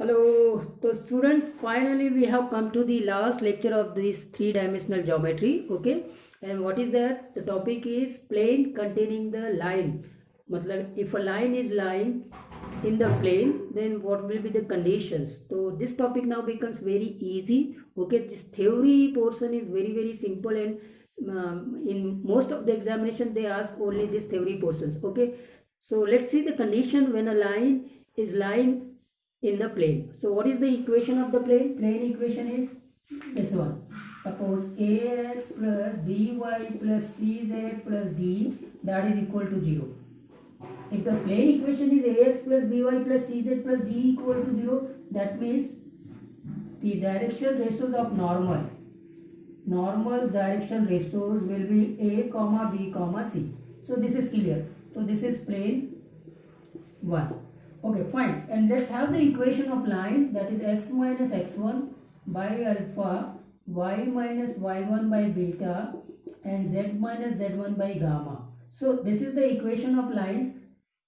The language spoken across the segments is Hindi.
Hello, so students, finally we have come to the last lecture of this three-dimensional geometry. Okay, and what is that? The topic is plane containing the line. मतलब if a line is lying in the plane, then what will be the conditions? So this topic now becomes very easy. Okay, this theory portion is very simple, and in most of the examination they ask only this theory portions. Okay, so let's see the condition when a line is lying in the plane. So what is the equation of the plane? Plane equation is this one. Suppose ax plus by plus cz plus d, that is equal to 0. If the plane equation is ax plus by plus cz plus d equal to 0, that means the direction ratios of normal's direction ratios will be a comma b comma c. So this is clear. So this is plane 1. Okay, fine. And let's have the equation of line, that is x minus x1 by alpha, y minus y1 by beta, and z minus z1 by gamma. So this is the equation of lines.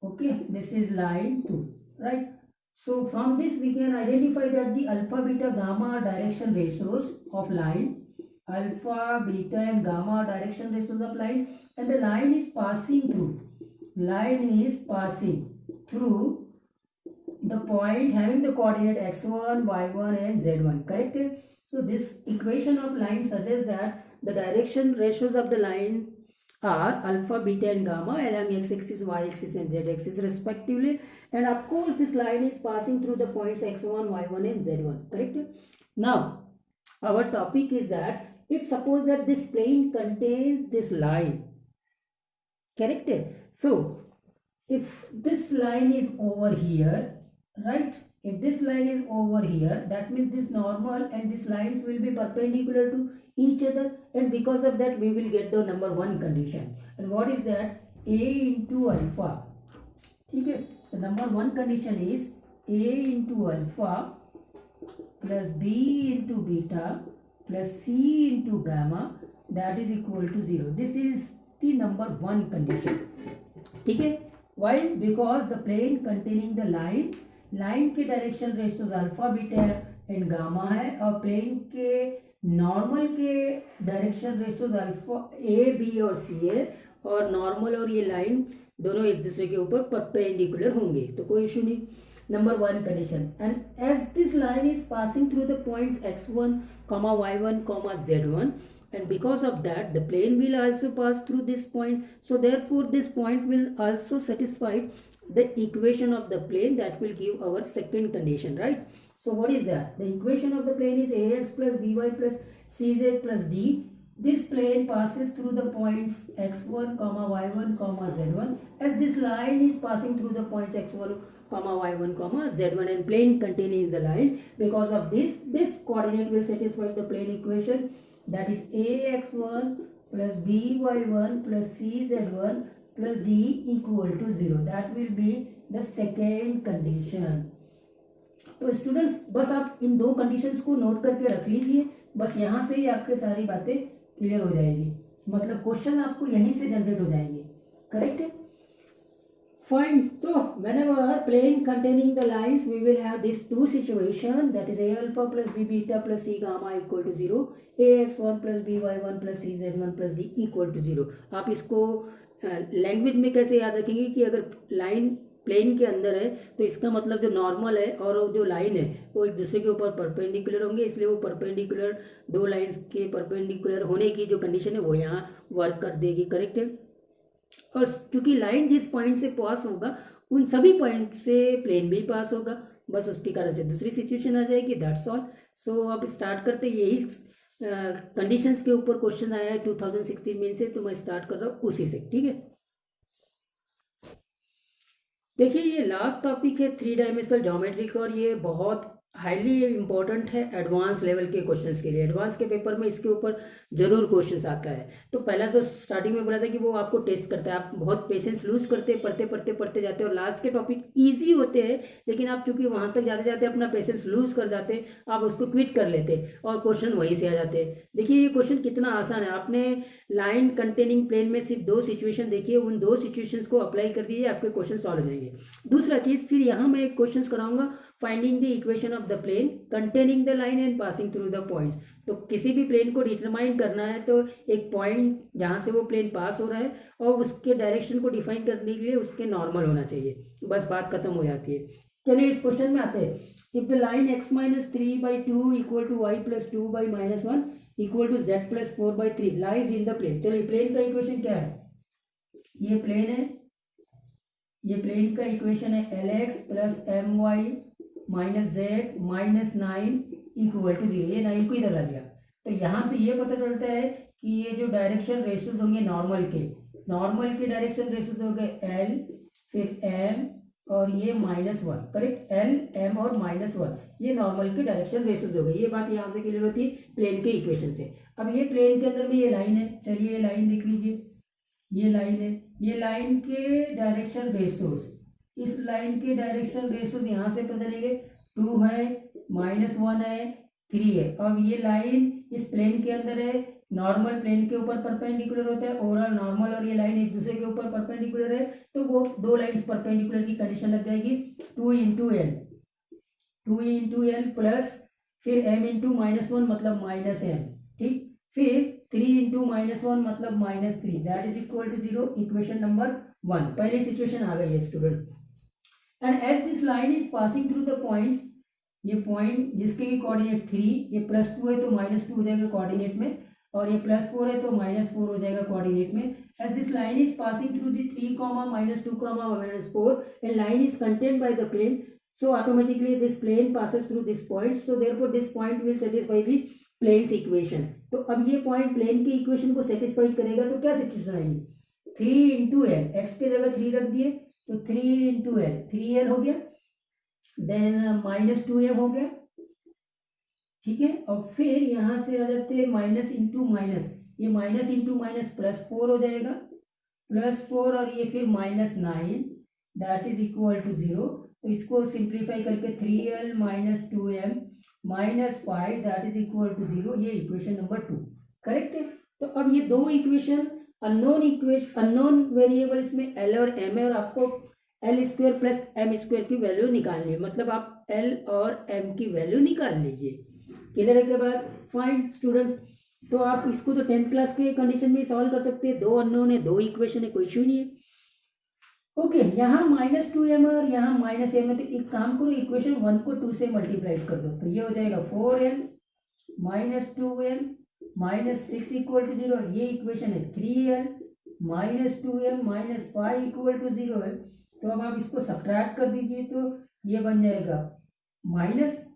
Okay, this is line 2, right? So from this we can identify that the alpha, beta, gamma direction ratios of line, alpha, beta and gamma direction ratios of line, and the line is passing through the point having the coordinate x1, y1 and z1, correct? So this equation of line suggests that the direction ratios of the line are alpha, beta and gamma along x-axis, y-axis and z-axis respectively, and of course this line is passing through the points x1, y1 and z1, correct? Now our topic is that if suppose that this plane contains this line, correct? So if this line is over here, right, if this line is over here, that means this normal and these lines will be perpendicular to each other, and because of that we will get the number 1 condition. And what is that? A into alpha. Okay, the number 1 condition is A into alpha plus B into beta plus C into gamma, that is equal to 0. This is the number 1 condition. Okay, why? Because the plane containing the line के direction ratios alpha beta and gamma है, और प्लेन के नॉर्मल के direction ratios alpha A B और सी है, और नॉर्मल और ये लाइन दोनों एक दूसरे के ऊपर परपेंडिकुलर होंगे, तो कोई इशू नहीं. Number 1 condition. And as this line is passing through the points x1, y1, z1, and because of that the plane will also pass through this point, so therefore this point will also satisfy the equation of the plane that will give our second condition, right? So what is that? The equation of the plane is ax plus by plus cz plus d. This plane passes through the points x1, y1, z1, as this line is passing through the points x1, y1, z1, and plane containing the line. Because of this coordinate will satisfy the plane equation, that is ax1 plus by1 plus cz1 plus d equal to 0. That will be the second condition. तो स्टूडेंट्स बस आप इन 2 कंडीशंस को नोट करके रख लीजिए, बस यहाँ से ही आपके सारी बातें क्लियर हो जाएगी, मतलब क्वेश्चन आपको यहीं से जनरेट हो जाएंगे, करेक्ट है? Fine. So whenever plane containing the lines, we will have these 2 situations, that is a alpha plus b beta plus c gamma equal to 0, ax1 plus by1 plus cz1 plus d equal to 0. आप इसको लैंग्वेज में कैसे याद रखेंगे कि अगर लाइन प्लेन के अंदर है तो इसका मतलब जो नॉर्मल है और जो लाइन है वो एक दूसरे के ऊपर परपेंडिकुलर होंगे, इसलिए वो परपेंडिकुलर 2 लाइंस के परपेंडिकुलर होने की जो कंडीशन है वो यहाँ वर्क कर देगी, करेक्ट है? और क्योंकि लाइन जिस पॉइंट से पास होगा उन सभी पॉइंट से प्लेन भी पास होगा, बस उसके कारण से दूसरी सिचुएशन आ जाएगी, दैट्स ऑल. सो अब स्टार्ट करते, यही कंडीशंस के ऊपर क्वेश्चन आया है 2016 में से, तो मैं स्टार्ट कर रहा हूँ उसी से, ठीक है? देखिए ये लास्ट टॉपिक है 3-डायमेंशनल ज्योमेट्री का, और ये बहुत हाईली इम्पोर्टेंट है एडवांस लेवल के क्वेश्चंस के लिए. एडवांस के पेपर में इसके ऊपर जरूर क्वेश्चंस आता है. तो पहला तो स्टार्टिंग में बोला था कि वो आपको टेस्ट करता है, आप बहुत पेशेंस लूज करते पढ़ते जाते हैं, और लास्ट के टॉपिक इजी होते हैं, लेकिन आप चूंकि वहां तक जाते अपना पेशेंस लूज कर जाते, आप उसको क्विट कर लेते और क्वेश्चन वहीं से आ जाते. देखिए ये क्वेश्चन कितना आसान है. आपने लाइन कंटेनिंग प्लेन में सिर्फ 2 सिचुएशन देखिए, उन 2 सिचुएशंस को अप्लाई कर दीजिए, आपके क्वेश्चन सॉल्व हो जाएंगे. दूसरा चीज, फिर यहाँ मैं एक क्वेश्चन कराऊंगा finding the equation of the plane containing the line and passing through the points. तो किसी भी प्लेन को डिटरमाइन करना है तो एक पॉइंट जहाँ से वो प्लेन पास हो रहा है और उसके डायरेक्शन को डिफाइन करने के लिए उसके नॉर्मल होना चाहिए, बस बात खत्म हो जाती है। चलिए इस क्वेश्चन में आते हैं। If the line x minus 3/2 equal to y plus 2/-1 equal to z plus 4/3 lies in the plane. चलिए प्लेन का इक्वेशन क्या है, ये प्लेन है, ये प्लेन का इक्वेशन है lx plus my minus z minus 9 equal to 0। ये 9 को इधर ला लिया, तो यहाँ से ये पता चलता है कि ये जो डायरेक्शन रेशियोज होंगे नॉर्मल के डायरेक्शन रेशियोज हो गए l फिर m और ये -1, करेक्ट, l m और -1 ये नॉर्मल के डायरेक्शन रेशियोज हो गए। ये बात यहाँ से क्लियर होती है प्लेन के इक्वेशन से। अब ये प्लेन के अंदर में ये लाइन है, चलिए ये लाइन देख लीजिए, ये लाइन है, ये लाइन के डायरेक्शन रेशियोज, इस लाइन के डायरेक्शन रेशियोज यहाँ से पता चलेंगे, 2 है, -1 है, 3 है। अब ये लाइन इस प्लेन के अंदर है, नॉर्मल प्लेन के ऊपर परपेंडिकुलर होता है, ओवरऑल नॉर्मल और ये लाइन एक दूसरे के ऊपर परपेंडिकुलर है, तो वो दो लाइंस परपेंडिकुलर की कंडीशन लग जाएगी 2 इंटू एल प्लस फिर m इंटू -1 मतलब -m, ठीक, फिर 3 इंटू -1 मतलब -3 that is equal to 0। Equation number 1 पहली सिचुएशन आ गई है student. And as this line is passing through the point, ये पॉइंट जिसके की कोऑर्डिनेट 3, ये +2 है तो -2 हो जाएगा कोऑर्डिनेट में, और ये +4 है तो -4 हो जाएगा कोऑर्डिनेट में। As this line is passing through the 3, -2, -4 and line is contained by the plane, so automatically this plane passes through this point, so therefore this point will satisfy the plane's equation। तो अब ये पॉइंट प्लेन की इक्वेशन को सेटिस्फाइड करेगा, तो क्या सिचुएशन आएगी, 3 इंटू एल, एक्स के जगह 3 रख दिए तो 3 इंटू एल, 3l हो गया, देन -2m हो गया, ठीक है। और फिर यहाँ से आ जाते हैं माइनस इंटू माइनस, ये माइनस इंटू माइनस +4 हो जाएगा, +4 और ये फिर -9 दैट इज इक्वल टू 0। तो इसको सिंप्लीफाई करके 3l - 2m -5 that is equal to 0, ये इक्वेशन नंबर 2, करेक्ट है। तो अब ये दो इक्वेशन अननोन वेरिएबल इसमें l और m है, और आपको l² प्लस m² की वैल्यू निकालनी है, मतलब आप l और m की वैल्यू निकाल लीजिए। क्लियर है के बाद फाइंड स्टूडेंट्स, तो आप इसको तो 10th क्लास के कंडीशन में सॉल्व कर सकते हैं, दो अननोन है, दो इक्वेशन है, कोई इश्यू नहीं है। ओके, यहाँ -2m और यहाँ -m है, तो एक काम करो, इक्वेशन 1 को 2 से मल्टीप्लाई कर दो, तो ये हो जाएगा 4m -2m -6 इक्वल टू 0, और ये इक्वेशन है 3l -2m -5 इक्वल टू 0 है। तो अब आप इसको सब्ट्रैक्ट कर दीजिए, तो ये बन जाएगा माइनस,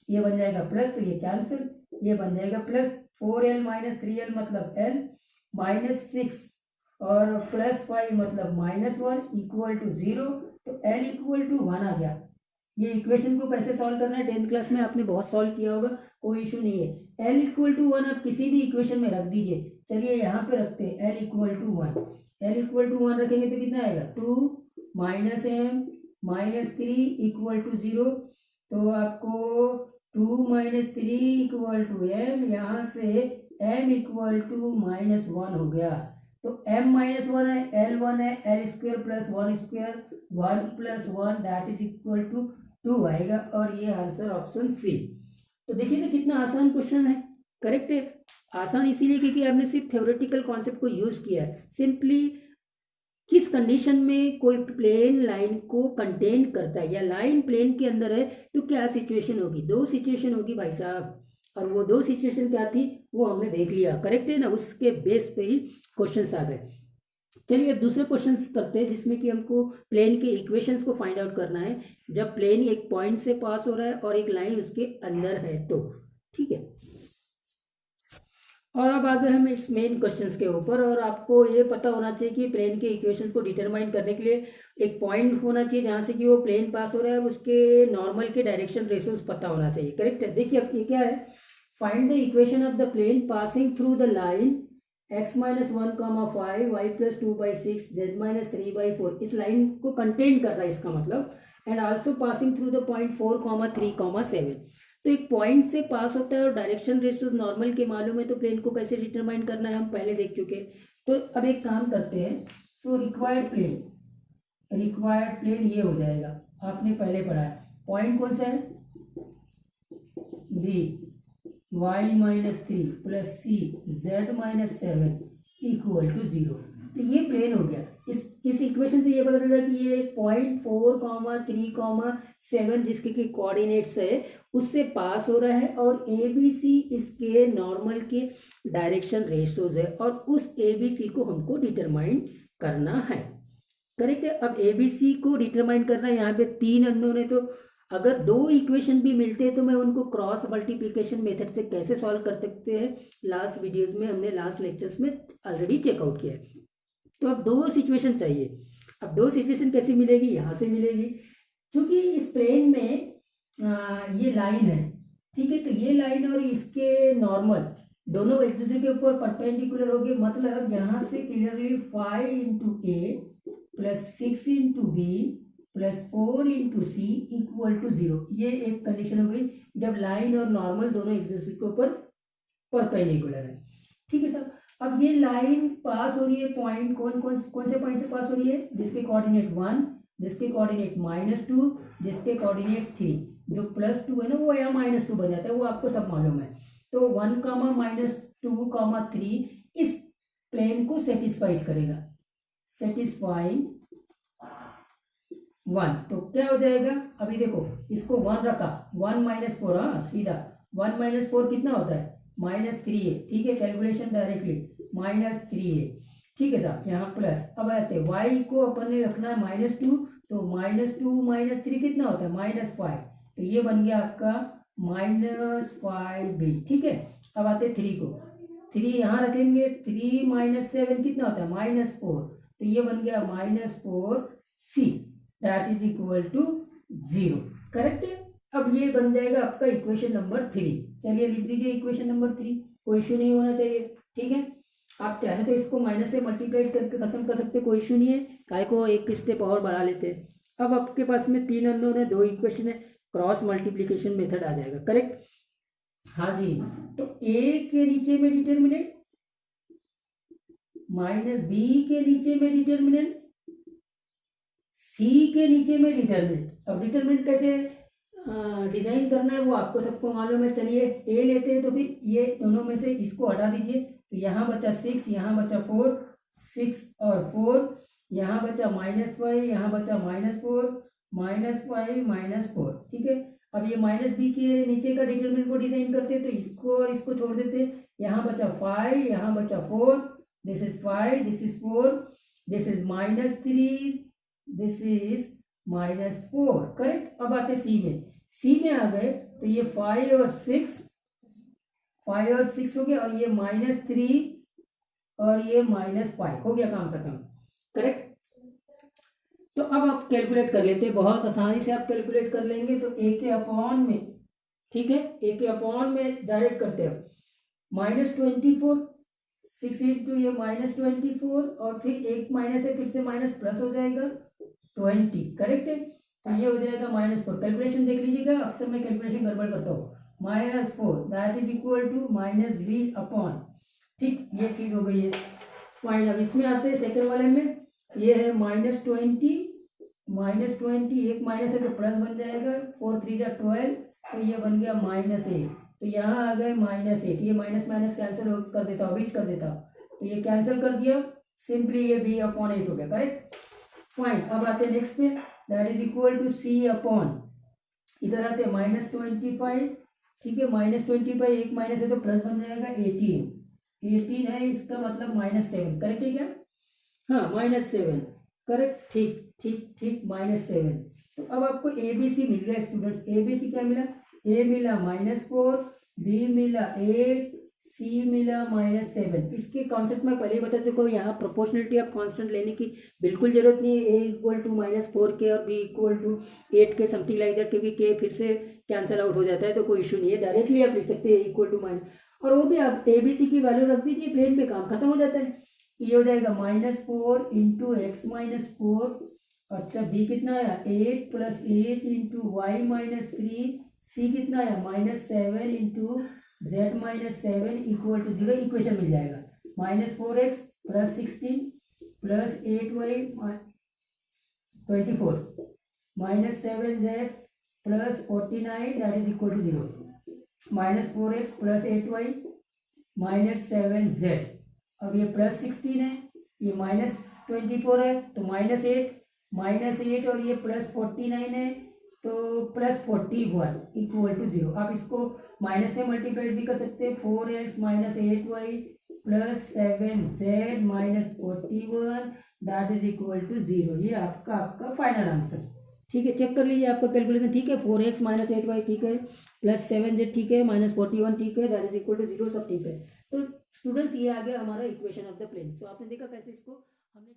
ये बन जाएगा प्लस, तो ये कैंसिल, ये बन जाएगा प्लस, 4l - 3l मतलब l -6 और +5 मतलब -1 इक्वल टू 0, तो l इक्वल टू 1 आ गया। ये इक्वेशन को कैसे सॉल्व करना है 10th क्लास में आपने बहुत सॉल्व किया होगा, कोई इशू नहीं है। l इक्वल टू 1 आप किसी भी इक्वेशन में रख दीजिए, चलिए यहाँ पे रखते हैं l equal to 1, l equal to 1 रखेंगे तो कितना आएगा 2 -m -3 इक्वल टू 0, तो आपको 2 - 3 इक्वल टू m, यहाँ से m इक्वल टू -1 हो गया, तो m -1 है, l 1 है, l² plus 1² 1 + 1 that is equal to 2 आएगा, और ये आंसर ऑप्शन सी। तो देखिए ना कितना आसान क्वेश्चन है, करेक्ट है। आसान इसीलिए क्योंकि आपने सिर्फ थ्योरेटिकल कॉन्सेप्ट को यूज किया है। सिंपली किस कंडीशन में कोई प्लेन लाइन को कंटेन करता है, या लाइन प्लेन के अंदर है तो क्या सिचुएशन होगी, दो सिचुएशन होगी भाई साहब, और वो दो सिचुएशन क्या थी वो हमने देख लिया, करेक्ट है ना, उसके बेस पे ही क्वेश्चंस आ गए। चलिए अब दूसरे क्वेश्चंस करते हैं, जिसमें कि हमको प्लेन के इक्वेशंस को फाइंड आउट करना है, जब प्लेन एक पॉइंट से पास हो रहा है और एक लाइन उसके अंदर है तो, ठीक है। और अब आ गए हम इस मेन क्वेश्चंस के ऊपर, और आपको ये पता होना चाहिए कि प्लेन के इक्वेशंस को डिटरमाइन करने के लिए एक पॉइंट होना चाहिए जहाँ से कि वो प्लेन पास हो रहा है, उसके नॉर्मल के डायरेक्शन रेशियोज पता होना चाहिए, करेक्ट है। देखिए अब ये क्या है, find the equation of the plane passing through the line x - 1, 5 y + 2/6 z - 3/4, इस लाइन को कंटेन कर रहा है इसका मतलब, and also passing through the point 4, 3, 7। तो एक पॉइंट से पास होता है और डायरेक्शन रेशियोज नॉर्मल के मालूम है, तो प्लेन को कैसे डिटरमाइन करना है हम पहले देख चुके। तो अब एक काम करते हैं, सो रिक्वायर्ड प्लेन ये हो जाएगा, आपने पहले पढ़ा है, पॉइंट कौन सा है, B Y minus three plus C Z minus seven equal to zero. तो ये प्लेन हो गया। इस इक्वेशन से ये पता चला कि ये 0.4, 3, 7 जिसके की कोऑर्डिनेट्स है उससे पास हो रहा है और ए बी सी इसके नॉर्मल के डायरेक्शन रेशियोज है और उस ए बी सी को हमको डिटरमाइन करना है। करेक्ट है। अब ए बी सी को डिटरमाइन करना है। यहाँ पे 3 अननोन है, तो अगर 2 इक्वेशन भी मिलते हैं तो मैं उनको क्रॉस मल्टीप्लिकेशन मेथड से कैसे सॉल्व कर सकते हैं, लास्ट वीडियोस में हमने, लास्ट लेक्चर्स में ऑलरेडी चेकआउट किया है। तो अब 2 सिचुएशन चाहिए। अब 2 सिचुएशन कैसे मिलेगी, यहाँ से मिलेगी, क्योंकि इस प्लेन में ये लाइन है, ठीक है। तो ये लाइन और इसके नॉर्मल दोनों एक दूसरे के ऊपर परपेंडिकुलर हो गए। मतलब यहाँ से clearly 5 into A plus 6 into B plus 4 into C equal to 0। ये एक कंडीशन हो गई जब लाइन और नॉर्मल दोनों एक दूसरे के ऊपर परपेंडिकुलर है, ठीक है सर। अब ये लाइन पास हो रही है, पॉइंट कौन से पॉइंट से पास हो रही है, जिसके कोऑर्डिनेट 1, जिसके कोऑर्डिनेट -2, जिसके कोऑर्डिनेट 3। जो +2 है ना वो यहाँ -2 बन जाता है, वो आपको सब मालूम है। तो 1, -2, 3 इस प्लेन को सेटिस्फाइड करेगा, सेटिस्फाइंग 1। तो क्या हो जाएगा, अभी देखो इसको 1 रखा, 1 - 4, हाँ सीधा 1 - 4 कितना होता है, -3 है, ठीक है। कैलकुलेशन डायरेक्टली -3 है, ठीक है साहब। यहाँ प्लस, अब आते हैं y को अपन ने रखना है -2, तो -2 - 3 कितना होता है, -5। तो ये बन गया आपका -5b, ठीक है। अब आते 3 को, 3 यहाँ रखेंगे, 3 - 7 कितना होता है, -4। तो ये बन गया -4c that is equal to 0। Correct है। अब ये बन जाएगा आपका इक्वेशन नंबर 3। चलिए लिख दीजिए इक्वेशन नंबर 3, कोई इशू नहीं होना चाहिए, ठीक है। आप चाहे तो इसको माइनस से मल्टीप्लाई करके खत्म कर सकते, कोई इशू नहीं है, काय को एक स्टेप और बढ़ा लेते हैं। अब आपके पास में 3 अननोन है, 2 इक्वेशन है, क्रॉस मल्टीप्लीकेशन मेथड आ जाएगा, करेक्ट। हाँ जी, तो ए के नीचे में डिटर्मिनेंट माइनस बी के नीचे में डिटर्मिनेंट सी के नीचे में डिटर्मिनेंट। अब डिटर्मिनेंट कैसे डिजाइन करना है वो आपको सबको मालूम है। चलिए ए लेते हैं, तो फिर ये दोनों में से इसको हटा दीजिए, तो यहाँ बचा 6, यहाँ बचा 4, 6 और 4, यहाँ बचा -5, यहाँ बचा -4, -5 -4, ठीक है। अब ये -b के नीचे का डिटर्मिनेंट को डिजाइन करते हैं, तो इसको और इसको छोड़ देते हैं। यहाँ बचा 5, यहाँ बचा 4, this is 5, this is 4, this is -3, this is -4, correct. अब आते सी में, सी में आ गए तो ये 5 और 6 हो गया, और ये -3 और ये -5 हो गया, काम खत्म, करेक्ट। तो अब आप कैलकुलेट कर लेते हैं, बहुत आसानी से आप कैलकुलेट कर लेंगे। तो ए के अपॉन में, ठीक है, ए के अपॉन में डायरेक्ट करते हैं, -24, 6 इंटू ये -24 और फिर एक माइनस है, फिर से माइनस प्लस हो जाएगा 20, करेक्ट है। तो ये हो जाएगा -4। कैलकुलेशन देख लीजिएगा, अक्सर मैं कैलकुलेशन गड़बड़ करता हूँ। -4 that is equal to -b upon, ठीक, ये चीज हो गई है फाइन। अब इसमें आते हैं सेकंड वाले में, ये है -20, एक माइनस है तो प्लस बन जाएगा, 4 3 जा 12, तो ये बन गया -8। तो यहाँ आ गए -8, ये माइनस माइनस कैंसिल कर देता हूँ, बीच कर देता हूँ, तो ये कैंसिल कर दिया, सिंपली ये b अपॉन 8 हो गया, करेक्ट फाइन। अब आते हैं नेक्स्ट पे, that is equal to c upon, इधर आते हैं -25, ठीक है, -25 एक माइनस है तो प्लस बन जाएगा 18 है, इसका मतलब -7, करेक्ट है क्या, हाँ -7, करेक्ट, ठीक ठीक ठीक, -7। तो अब आपको ए बी सी मिल गया स्टूडेंट्स। ए बी सी क्या मिला, ए मिला -4, बी मिला 8, सी मिला -7। इसके कॉन्सेप्ट में पहले ही बता देखो, यहाँ प्रोपोर्शनलिटी ऑफ कांस्टेंट लेने की बिल्कुल जरूरत नहीं है। ए इक्वल टू -4 के और बी इक्वल टू 8 के, समथिंग लाइक दैट, क्योंकि के फिर से कैंसिल आउट हो जाता है, तो कोई इशू नहीं है, डायरेक्टली आप लिख सकते हैं इक्वल टू माइनस, और वो भी आप ए बी सी की वैल्यू रख दीजिए, प्लेन पे काम खत्म हो जाता है। ये हो जाएगा -4 इंटू x -4, अच्छा b कितना आया 8 + 8 इंटू y -3, c कितना आया -7 into z-7 equal to 0। Equation मिल जाएगा, -4x + 16 + 8y 24 -7z plus 49 that is equal to 0, minus 4x plus 8y minus 7z। अब ये प्लस 16 है, ये माइनस 24 है तो माइनस 8 और ये प्लस 49 है तो प्लस 41 इक्वल टू 0। आप इसको माइनस से मल्टीप्लाइड भी कर सकते हैं, 4x minus 8y plus 7z minus 41 that is equal to 0। ये आपका फाइनल आंसर। ठीक है, चेक कर लीजिए आपका कैलकुलेशन ठीक है। 4x माइनस 8y ठीक है, प्लस 7z ठीक है, माइनस 41 ठीक है, दैट इज इक्वल टू 0, सब ठीक है। तो स्टूडेंट्स ये आ गया हमारा इक्वेशन ऑफ द प्लेन। तो आपने देखा कैसे इसको हमने